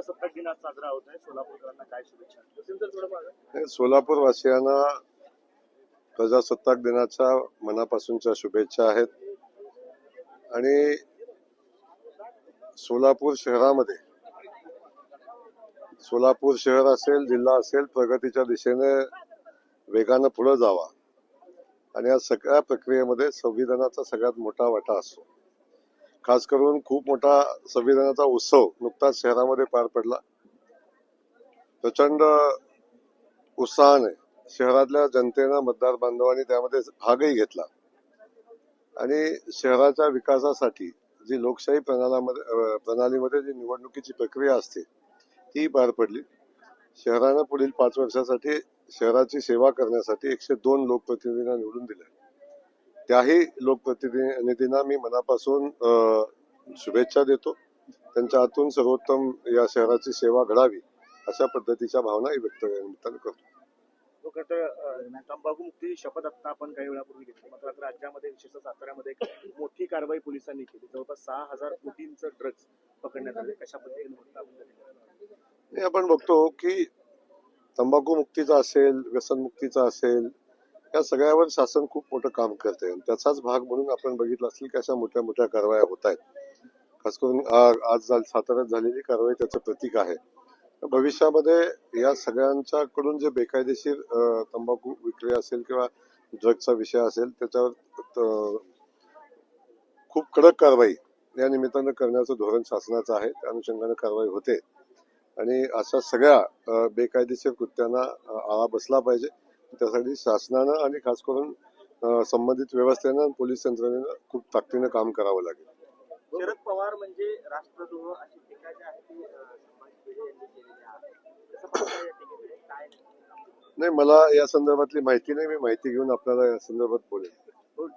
प्रजासत्ताक दिन आज साजरा होत आहे. सोलापूरकरांना काय शुभेच्छा असेल तर थोडं मागं. सोलापूर वासियांना प्रजासत्ताक दिनाच्या मनापासूनच्या शुभेच्छा आहेत. आणि सोलापूर शहरामध्ये सोलापूर शहर असेल, जिल्हा असेल, प्रगतीच्या दिशेने वेगानं पुढे जावा आणि या सगळ्या प्रक्रियेमध्ये संविधानाचा सगळ्यात मोठा वाटा असतो. खास करून खूप मोठा संविधानाचा उत्सव नुकताच शहरामध्ये पार पडला. प्रचंड उत्साहाने शहरातल्या जनतेनं, मतदार बांधवांनी त्यामध्ये भागही घेतला आणि शहराच्या विकासासाठी जी लोकशाही प्रणालीमध्ये जी निवडणुकीची प्रक्रिया असते ती पार पडली. शहरानं पुढील 5 वर्षासाठी शहराची सेवा करण्यासाठी 102 लोकप्रतिनिधींना निवडून दिले. त्याही लोकप्रतिनिधींना मी मनापासून शुभेच्छा देतो. त्यांच्या हातून सर्वोत्तम या शहराची सेवा घडावी अशा पद्धतीच्या भावना व्यक्त करतो. तंबाखू मुक्ती शपथ आता आपण काही वेळापूर्वी घेतली, मात्र आता राज्यामध्ये विशेषतः साताऱ्यामध्ये एक मोठी कारवाई पोलिसांनी केली. जवळपास 6,000 कोटींचं ड्रग्ज पकडण्यात आले. कशा पद्धतीने आपण बघतो की तंबाखू मुक्तीचा असेल, व्यसनमुक्तीचा असेल, या सगळ्यावर शासन खूप मोठं काम करते. त्याचाच भाग म्हणून आपण बघितलं असेल की अशा मोठ्या मोठ्या कारवाया होत आहेत. खास करून आज साताऱ्यात झालेली कारवाई त्याचं प्रतीक आहे. भविष्यामध्ये या सगळ्यांच्याकडून जे बेकायदेशीर तंबाखू विक्री असेल किंवा ड्रग्जचा विषय असेल त्याच्यावर खूप कडक कारवाई या निमित्तानं करण्याचं धोरण शासनाचं आहे. त्या अनुषंगाने कारवाई होते आणि अशा सगळ्या बेकायदेशीर कृत्यांना आळा बसला पाहिजे. त्यासाठी शासनानं आणि खास करून संबंधित व्यवस्थेनं, पोलीस यंत्रणेनं खूप ताकदीनं काम करावं लागेल. शरद पवार म्हणजे राष्ट्रद्रोह अशी टीका जी आहे ती नाही, मला या संदर्भातली माहिती नाही. मी माहिती घेऊन आपल्याला या संदर्भात बोलेल.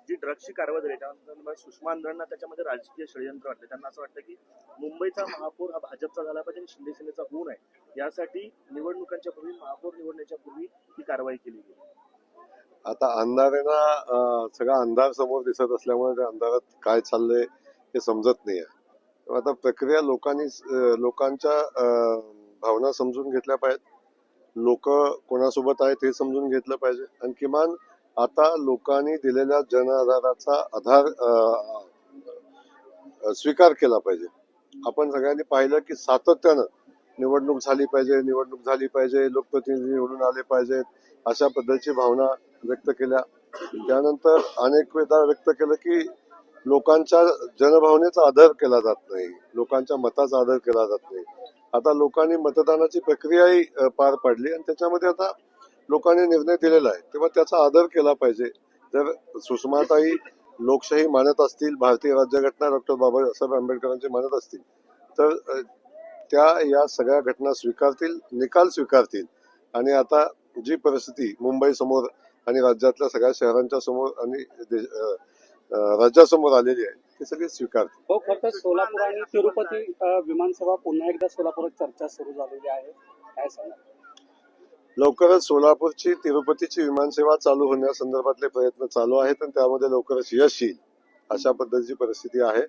जी ड्रग्सची कारवाई झाली त्यानंतर सुषमा अंधांना त्याच्यामध्ये राजकीय षडयंत्र वाटतं. त्यांना असं वाटतं की मुंबईचा महापौर हा भाजपचा झाला पाहिजे आणि शिंदे सेनेचा गुण आहे. यासाठी निवडणुकांच्या पूर्वी, महापौर निवडण्याच्या पूर्वी ही कारवाई केली गेली. आता अंधारांना सगळा अंधार समोर दिसत असल्यामुळे त्या अंधारात काय चाललंय हे समजत नाहीये. आता प्रक्रिया लोकांच्या भावना समजून घेतल्या पाहिजेत. लोक कोणासोबत आहेत हे समजून घेतलं पाहिजे आणि किमान आता लोकांनी दिलेल्या जन आधाराचा आधार स्वीकार केला पाहिजे. आपण सगळ्यांनी पाहिलं की सातत्यानं निवडणूक झाली पाहिजे, लोकप्रतिनिधी निवडून आले पाहिजेत, अशा पद्धतीची भावना व्यक्त केल्या. त्यानंतर अनेक वेळा व्यक्त केलं की लोकांच्या जनभावनेचा आदर केला जात नाही, लोकांच्या मताचा आदर केला जात नाही. आता लोकांनी मतदानाची प्रक्रियाही पार पाडली आणि त्याच्यामध्ये आता लोकांनी निर्णय दिलेला आहे, तेव्हा त्याचा आदर केला पाहिजे. जर सुषमाताई लोकशाही मानत असतील, भारतीय राज्यघटना डॉक्टर बाबासाहेब आंबेडकरांची मानत असतील, तर त्या या सगळ्या घटना स्वीकारतील, निकाल स्वीकारतील आणि आता जी परिस्थिती मुंबई समोर आणि राज्यातल्या सगळ्या शहरांच्या समोर आणि राज्यासमोर आलेली आहे ती सगळी स्वीकारतील. हो, खरं तर सोलापूर आणि तिरुपती विमानसेवा पुन्हा एकदा सोलापुरात चर्चा सुरू झालेली आहे, काय सांगा? लवकरच सोलापूरची तिरुपतीची विमानसेवा चालू होण्यासंदर्भातले प्रयत्न चालू आहेत आणि त्यामध्ये लवकरच यश येईल अशा पद्धतीची परिस्थिती आहे.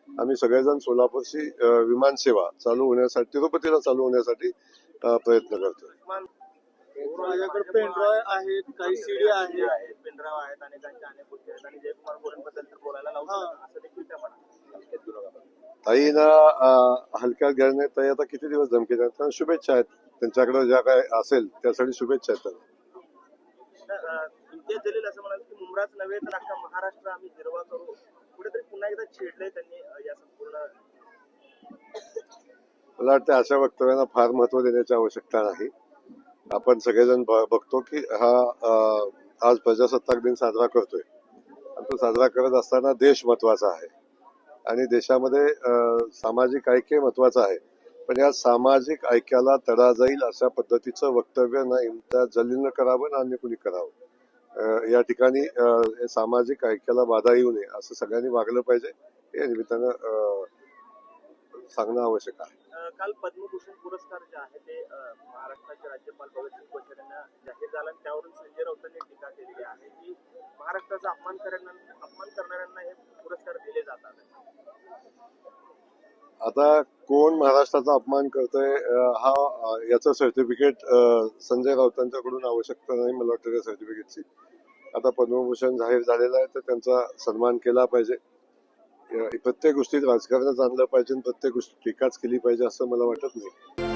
आम्ही सगळेजण सोलापूरची विमानसेवा चालू होण्यासाठी, तिरुपतीला चालू होण्यासाठी प्रयत्न करतोय. माझ्याकडे पेनड्राईव्ह आहेत, काही सीडी आहेत, पेनड्राईव्ह आहेत, अनेकांच्या अनेक गोष्टी आहेत आणि जयकुमार गोरेंबद्दल तर बोलायला लावतो असं देखील त्या म्हणा. ताईना हलक्यात घ्यायला नाही. ताई आता किती दिवस धमकी देतात, त्यांना शुभेच्छा आहेत. त्यांच्याकडे ज्या काय असेल त्यासाठी शुभेच्छा आहेत त्यांना. इम्तियाज जलील असं म्हणाले की मुंब्राच नव्हे तर अख्खा महाराष्ट्र आम्ही हिरवा करू. कुठेतरी पुन्हा एकदा छेडलंय त्यांनी या संपूर्ण. मला वाटतं अशा वक्तव्यांना फार महत्व देण्याची आवश्यकता नाही. आपण सगळेजण बघतो की हा आज प्रजासत्ताक दिन साजरा करतोय. तो साजरा करत असताना देश महत्वाचा आहे आणि देशामध्ये सामाजिक ऐक्य महत्वाचं आहे. पण या सामाजिक ऐक्याला तडा जाईल अशा पद्धतीचं वक्तव्य ना इम्तियाज जलीलनं करावं ना अन्य कुणी करावं. या ठिकाणी सामाजिक ऐक्याला बाधा येऊ नये असं सगळ्यांनी वागलं पाहिजे, या निमित्तानं सांगणं आवश्यक आहे. काल पद्मभूषण पुरस्कार जे आहे ते महाराष्ट्राचे राज्यपाल भगतसिंग कोश्यारी यांना जाहीर झाला आणि त्यावरून संजय राऊतांनी टीका केलेली आहे की महाराष्ट्राचा अपमान करणाऱ्यांना हे पुरस्कार दिले जातात. आता कोण महाराष्ट्राचा अपमान करतोय याचं सर्टिफिकेट संजय राऊतांच्याकडून आवश्यकता नाही मला वाटतं त्या सर्टिफिकेटची. आता पद्मभूषण जाहीर झालेला आहे तर त्यांचा सन्मान केला पाहिजे. प्रत्येक गोष्टीत राजकारणच आणलं पाहिजे, प्रत्येक गोष्टी टीकाच केली पाहिजे असं मला वाटत नाही.